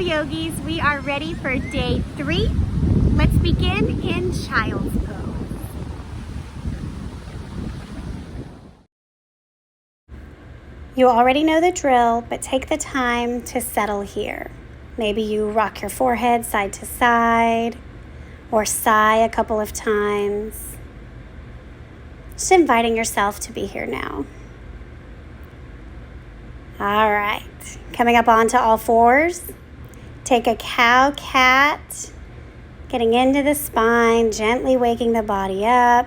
yogis, we are ready for day 3. Let's begin in child's pose. You already know the drill, but take the time to settle here. Maybe you rock your forehead side to side or sigh a couple of times. Just inviting yourself to be here now. All right, coming up onto all fours. Take a cow cat, getting into the spine, gently waking the body up.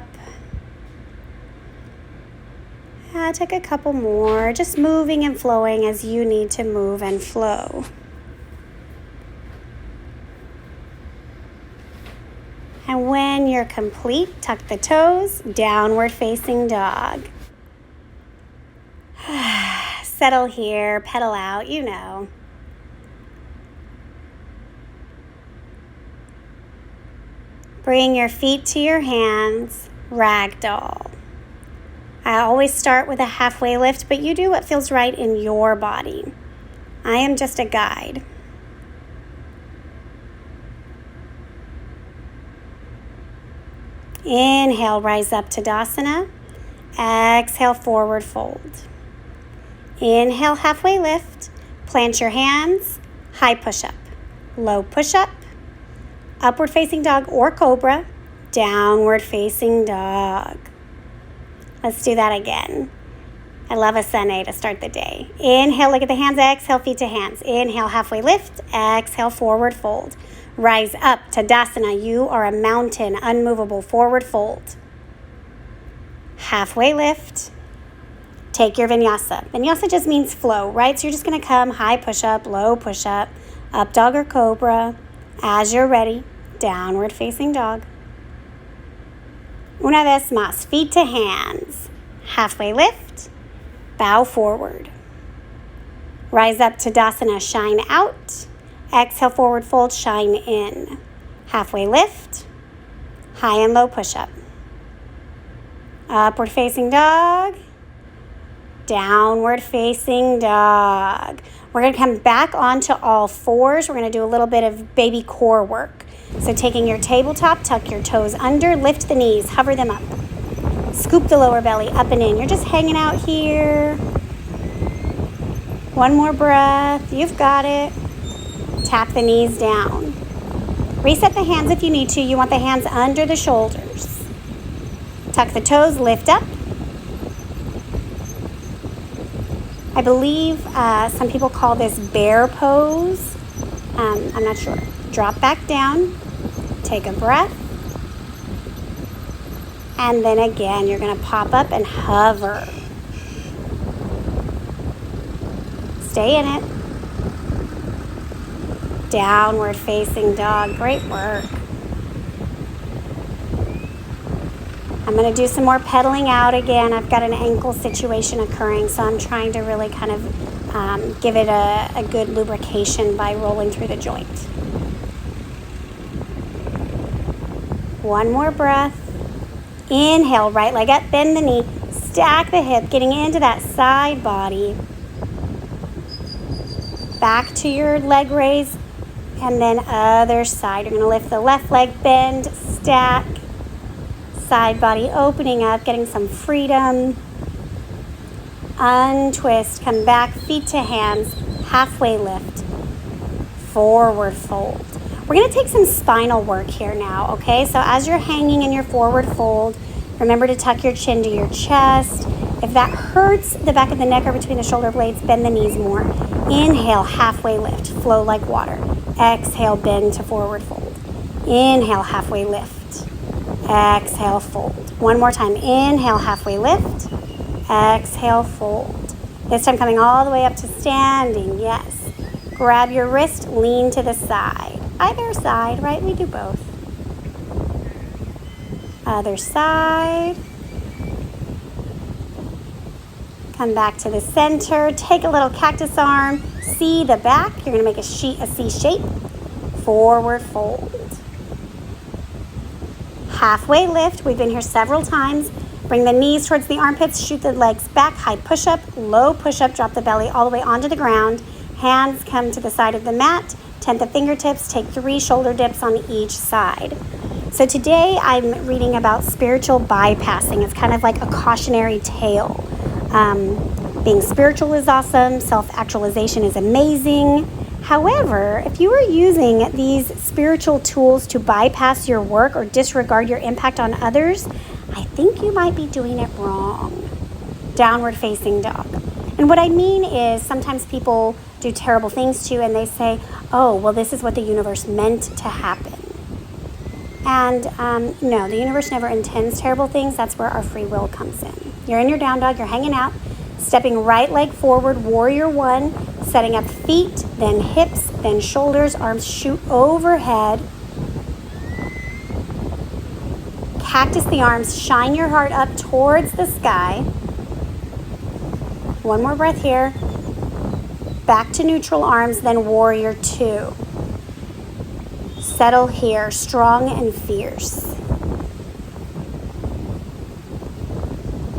Take a couple more, just moving and flowing as you need to move and flow. And when you're complete, tuck the toes, downward facing dog. Settle here, pedal out, you know. Bring your feet to your hands, ragdoll. I always start with a halfway lift, but you do what feels right in your body. I am just a guide. Inhale, rise up to Tadasana. Exhale, forward fold. Inhale, halfway lift. Plant your hands, high push-up, low push-up, upward facing dog or cobra, downward facing dog. Let's do that again. I love a Sunday to start the day. Inhale, look at the hands. Exhale, feet to hands. Inhale, halfway lift. Exhale, forward fold. Rise up, Tadasana. You are a mountain, unmovable, forward fold. Halfway lift. Take your vinyasa. Vinyasa just means flow, right? So you're just going to come high push-up, low push-up, up dog or cobra. As you're ready, downward facing dog. Una vez más, feet to hands. Halfway lift, bow forward. Rise up to Tadasana, shine out. Exhale, forward fold, shine in. Halfway lift, high and low push-up. Upward facing dog, downward facing dog. We're going to come back onto all fours. We're going to do a little bit of baby core work. So taking your tabletop, tuck your toes under, lift the knees, hover them up. Scoop the lower belly up and in. You're just hanging out here. One more breath. You've got it. Tap the knees down. Reset the hands if you need to. You want the hands under the shoulders. Tuck the toes, lift up. I believe some people call this bear pose. I'm not sure. Drop back down. Take a breath. And then again, you're going to pop up and hover. Stay in it. Downward facing dog. Great work. I'm going to do some more pedaling out again. I've got an ankle situation occurring, so I'm trying to really kind of give it a good lubrication by rolling through the joint. One more breath. Inhale, right leg up, bend the knee, stack the hip, getting into that side body. Back to your leg raise, and then other side. You're going to lift the left leg, bend, stack, side body opening up, getting some freedom. Untwist, come back, feet to hands, halfway lift, forward fold. We're going to take some spinal work here now, okay? So as you're hanging in your forward fold, remember to tuck your chin to your chest. If that hurts the back of the neck or between the shoulder blades, bend the knees more. Inhale, halfway lift, flow like water. Exhale, bend to forward fold. Inhale, halfway lift. Exhale, fold. One more time. Inhale, halfway lift. Exhale, fold. This time coming all the way up to standing, yes. Grab your wrist, lean to the side. Either side, right? We do both. Other side. Come back to the center. Take a little cactus arm. See the back. You're going to make a C shape. Forward fold. Halfway lift. We've been here several times. Bring the knees towards the armpits. Shoot the legs back. High push-up. Low push-up. Drop the belly all the way onto the ground. Hands come to the side of the mat. tent the fingertips, take 3 shoulder dips on each side. So today I'm reading about spiritual bypassing. It's kind of like a cautionary tale. Being spiritual is awesome. Self-actualization is amazing. However, if you are using these spiritual tools to bypass your work or disregard your impact on others, I think you might be doing it wrong. Downward facing dog. And what I mean is sometimes people do terrible things to you and they say, oh, well, this is what the universe meant to happen. And no, the universe never intends terrible things. That's where our free will comes in. You're in your down dog, you're hanging out, stepping right leg forward, warrior 1, setting up feet, then hips, then shoulders, arms shoot overhead. Cactus the arms, shine your heart up towards the sky. One more breath here. Back to neutral arms, then warrior 2. Settle here, strong and fierce.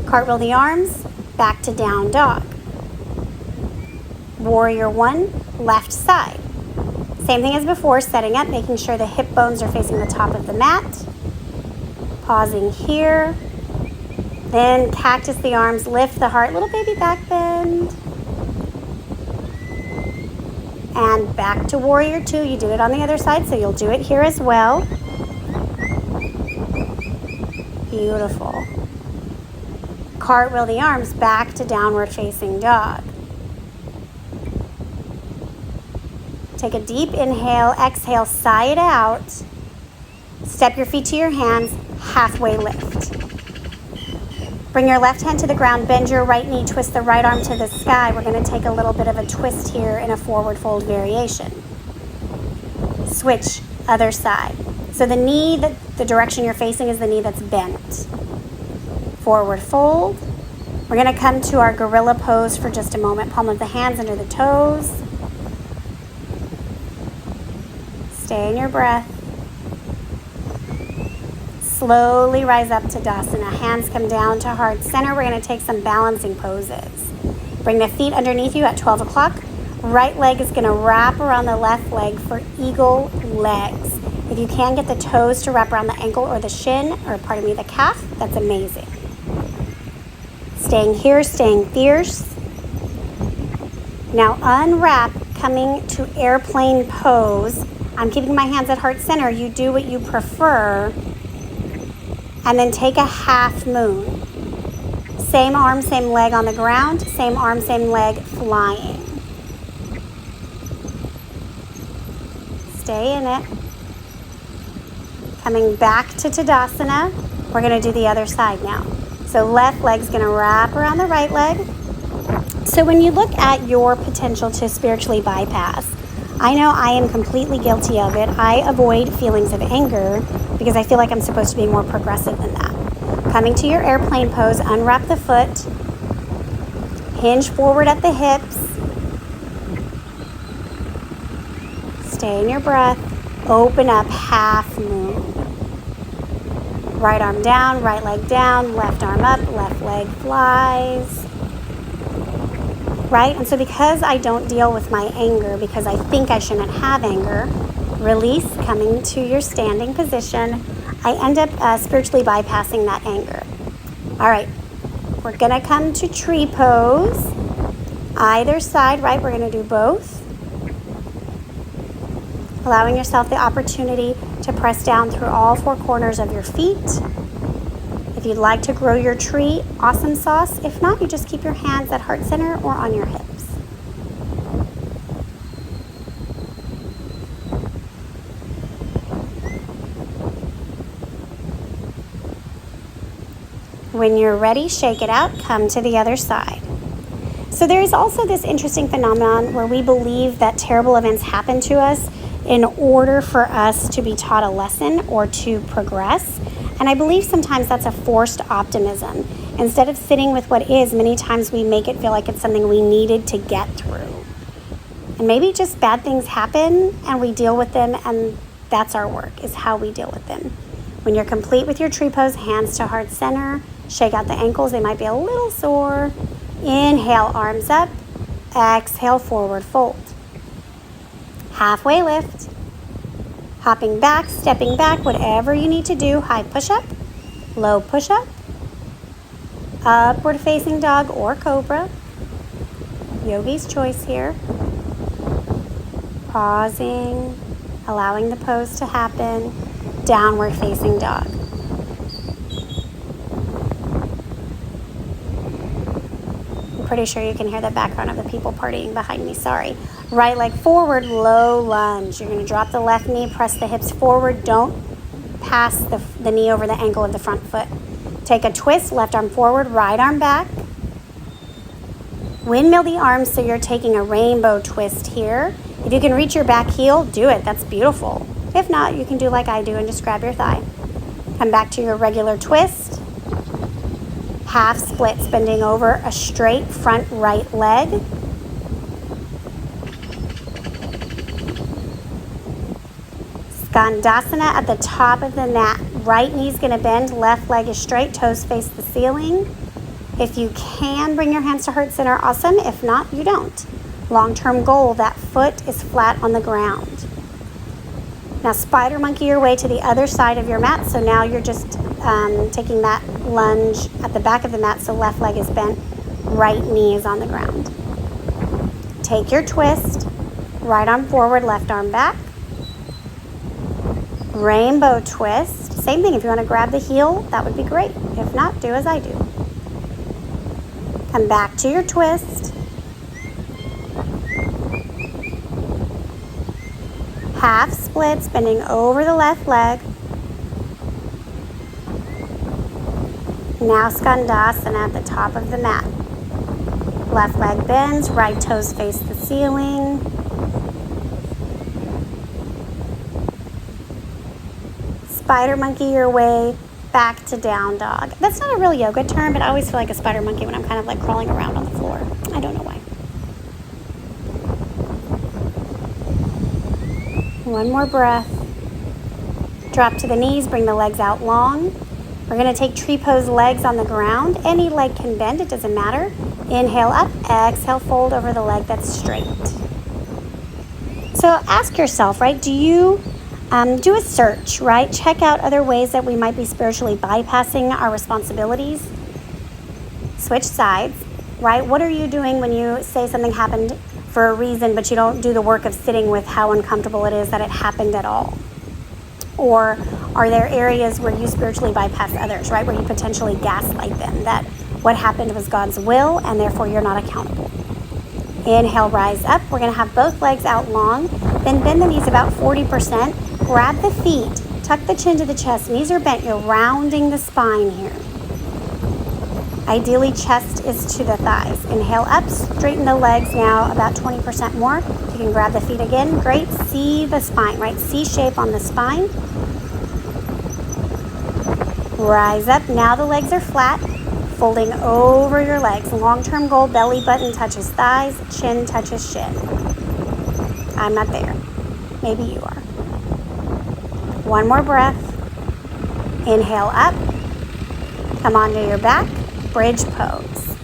Cartwheel the arms, back to down dog. Warrior 1, left side. Same thing as before, setting up, making sure the hip bones are facing the top of the mat. Pausing here. Then cactus the arms, lift the heart, little baby back bend. And back to warrior 2. You did it on the other side, so you'll do it here as well. Beautiful. Cartwheel the arms back to downward facing dog. Take a deep inhale, exhale, sigh it out. Step your feet to your hands, halfway lift. Bring your left hand to the ground, bend your right knee, twist the right arm to the sky. We're going to take a little bit of a twist here in a forward fold variation. Switch, other side. So the knee, the direction you're facing is the knee that's bent. Forward fold. We're going to come to our gorilla pose for just a moment. Palm of the hands under the toes. Stay in your breath. Slowly rise up to Tadasana. Hands come down to heart center. We're going to take some balancing poses. Bring the feet underneath you at 12 o'clock. Right leg is going to wrap around the left leg for eagle legs. If you can get the toes to wrap around the ankle or the shin, or pardon me, the calf, that's amazing. Staying here, staying fierce. Now unwrap, coming to airplane pose. I'm keeping my hands at heart center. You do what you prefer. And then take a half moon. Same arm, same leg on the ground. Same arm, same leg flying. Stay in it. Coming back to Tadasana. We're going to do the other side now. So left leg's going to wrap around the right leg. So when you look at your potential to spiritually bypass, I know I am completely guilty of it. I avoid feelings of anger because I feel like I'm supposed to be more progressive than that. Coming to your airplane pose, unwrap the foot, hinge forward at the hips, stay in your breath, open up, half moon. Right arm down, right leg down, left arm up, left leg flies. Right? And so because I don't deal with my anger, because I think I shouldn't have anger, release, coming to your standing position, I end up spiritually bypassing that anger. All right, we're going to come to tree pose. Either side, right? We're going to do both. Allowing yourself the opportunity to press down through all 4 corners of your feet. If you'd like to grow your tree, awesome sauce. If not, you just keep your hands at heart center or on your hips. When you're ready, shake it out, come to the other side. So there is also this interesting phenomenon where we believe that terrible events happen to us in order for us to be taught a lesson or to progress. And I believe sometimes that's a forced optimism. Instead of sitting with what is, many times we make it feel like it's something we needed to get through. And maybe just bad things happen and we deal with them, and that's our work, is how we deal with them. When you're complete with your tree pose, hands to heart center, shake out the ankles. They might be a little sore. Inhale, arms up. Exhale, forward fold. halfway lift, hopping back, stepping back, whatever you need to do. High push-up, low push-up, upward facing dog or cobra. Yogi's choice here. Pausing, allowing the pose to happen. Downward facing dog. I'm pretty sure you can hear the background of the people partying behind me, sorry. Right leg forward, low lunge. You're gonna drop the left knee, press the hips forward. Don't pass the knee over the ankle of the front foot. Take a twist, left arm forward, right arm back. Windmill the arms so you're taking a rainbow twist here. If you can reach your back heel, do it. That's beautiful. If not, you can do like I do and just grab your thigh. Come back to your regular twist. Half splits, bending over a straight front right leg. Skandasana at the top of the mat. Right knee's gonna bend, left leg is straight, toes face the ceiling. If you can bring your hands to heart center, awesome. If not, you don't. Long-term goal, that foot is flat on the ground. Now spider monkey your way to the other side of your mat. So now you're just taking that lunge at the back of the mat, so left leg is bent, right knee is on the ground. Take your twist, right arm forward, left arm back. Rainbow twist. Same thing, if you want to grab the heel, that would be great. If not, do as I do. Come back to your twist. Half splits, bending over the left leg. Now Skandasana at the top of the mat. Left leg bends, right toes face the ceiling. Spider monkey your way back to down dog. That's not a real yoga term, but I always feel like a spider monkey when I'm kind of like crawling around on the floor. I don't know why. One more breath. Drop to the knees, bring the legs out long. We're gonna take tree pose, legs on the ground. Any leg can bend, it doesn't matter. Inhale up, exhale, fold over the leg that's straight. So ask yourself, right, do you do a search, right? Check out other ways that we might be spiritually bypassing our responsibilities. Switch sides, right? What are you doing when you say something happened for a reason, but you don't do the work of sitting with how uncomfortable it is that it happened at all? Or are there areas where you spiritually bypass others, right? Where you potentially gaslight them that what happened was God's will and therefore you're not accountable. Inhale, rise up. We're gonna have both legs out long. Then bend the knees about 40%. Grab the feet, tuck the chin to the chest, knees are bent, you're rounding the spine here. Ideally, chest is to the thighs. Inhale up, straighten the legs now about 20% more. You can grab the feet again, great. See the spine, right? C shape on the spine. Rise up, now the legs are flat, folding over your legs. Long-term goal, belly button touches thighs, chin touches shin. I'm not there, maybe you are. One more breath. Inhale up. Come onto your back. Bridge pose.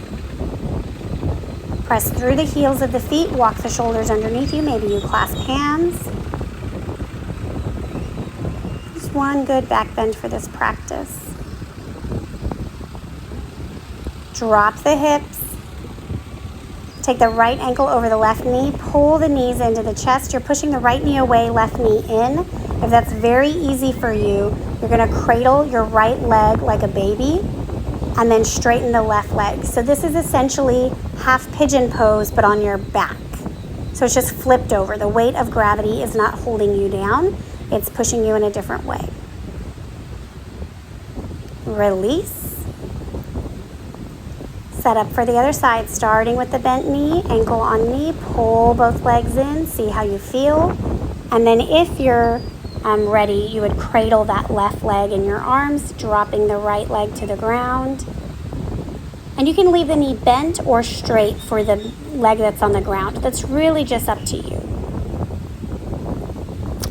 Press through the heels of the feet. Walk the shoulders underneath you. Maybe you clasp hands. Just one good back bend for this practice. Drop the hips. Take the right ankle over the left knee. Pull the knees into the chest. You're pushing the right knee away, left knee in. If that's very easy for you, you're gonna cradle your right leg like a baby and then straighten the left leg. So this is essentially half pigeon pose, but on your back. So it's just flipped over. The weight of gravity is not holding you down. It's pushing you in a different way. Release. Set up for the other side, starting with the bent knee, ankle on knee, pull both legs in, see how you feel. And then if you're ready, you would cradle that left leg in your arms, dropping the right leg to the ground. And you can leave the knee bent or straight for the leg that's on the ground. That's really just up to you.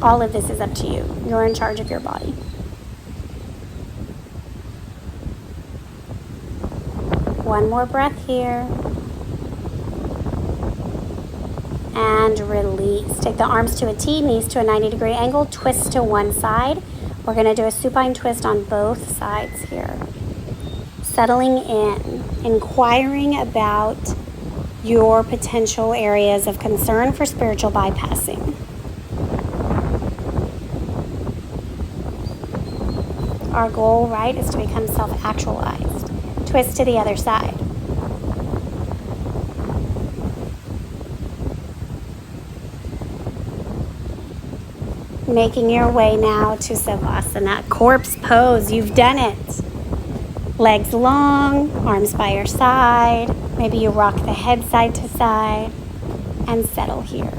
All of this is up to you. You're in charge of your body. One more breath here. and release. Take the arms to a T, knees to a 90-degree angle, twist to one side. We're going to do a supine twist on both sides here. Settling in, inquiring about your potential areas of concern for spiritual bypassing. Our goal, right, is to become self-actualized. Twist to the other side. Making your way now to Savasana, corpse pose. You've done it. Legs long, arms by your side. Maybe you rock the head side to side and settle here.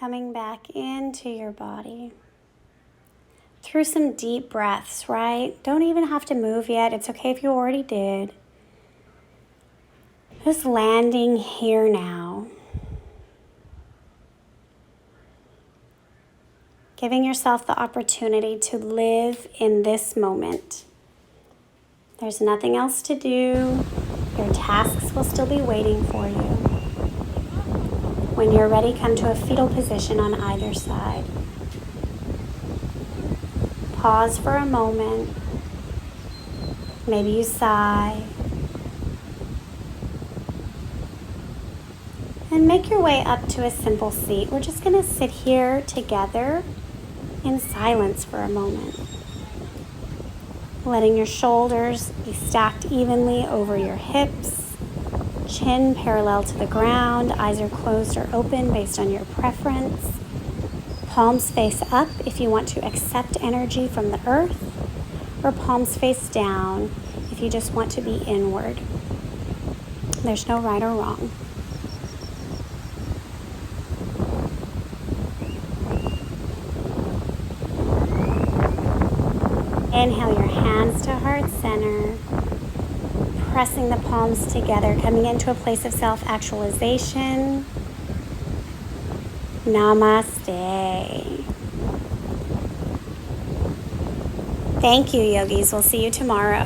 Coming back into your body. Through some deep breaths, right? Don't even have to move yet. It's okay if you already did. Just landing here now. Giving yourself the opportunity to live in this moment. There's nothing else to do. Your tasks will still be waiting for you. When you're ready, come to a fetal position on either side. Pause for a moment. Maybe you sigh. And make your way up to a simple seat. We're just going to sit here together in silence for a moment. Letting your shoulders be stacked evenly over your hips. Chin parallel to the ground. Eyes are closed or open based on your preference. Palms face up if you want to accept energy from the earth, or palms face down if you just want to be inward. There's no right or wrong. Inhale your hands to heart center. Pressing the palms together, coming into a place of self-actualization. Namaste. Thank you, yogis. We'll see you tomorrow.